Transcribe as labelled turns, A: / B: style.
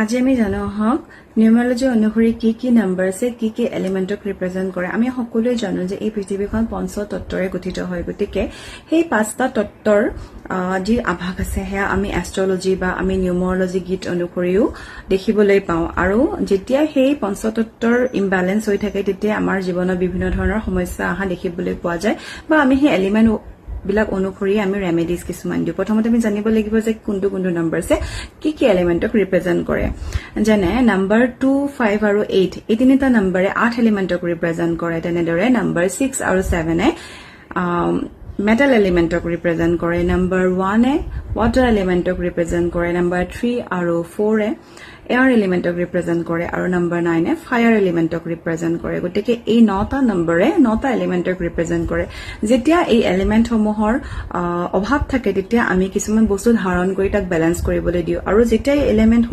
A: আজি আমি জানো হক নিউমাৰলজি অনুসৰি কি নাম্বাৰ আছে কি এলিমেন্টক ৰিপ্ৰেজেন্ট কৰে আমি সকলোৱে জানো যে এই পৃথিৱীখন পঞ্চতত্ত্বৰে গঠিত হয় গতিকে সেই পাঁচটা তত্ত্বৰ যি আভাস আছে হেয়া আমি এষ্ট্ৰলজি বা আমি নিউমাৰলজি গীত অনুসৰিও দেখিবলৈ পাওঁ আৰু যেতিয়া সেই পঞ্চতত্ত্বৰ ইমবেলেন্স হৈ থাকে তেতিয়া আমাৰ জীৱনত বিভিন্ন ধৰণৰ সমস্যা আহা দেখিবলৈ পোৱা যায় বা আমি সেই এলিমেন্ট বিলাক অনুসৰি আমি ৰেমেডিজ কিছুমান দিও প্ৰথমতে আমি জানিব লাগিব যে কোনটো নাম্বাৰ আছে কি এলিমেন্টক ৰিপ্ৰেজেন্ট কৰে যেনে নাম্বাৰ 2 5 আৰু 8 এই তিনিটা নাম্বাৰে 8 এলিমেন্টক ৰিপ্ৰেজেন্ট কৰে তেনেদৰে নাম্বাৰ 6 আৰু 7 এ metal element ok represent kore number 1 e water element ok represent kore number 3 aru 4 e air element ok represent kore aru number 9 e fire element ok represent kore gotike ei 9 ta number e 9 ta element ok represent kore jetia ei element homohor obhab thake tetia ami kisuman bostu dharon kori tak balance koribole diu aru jetia element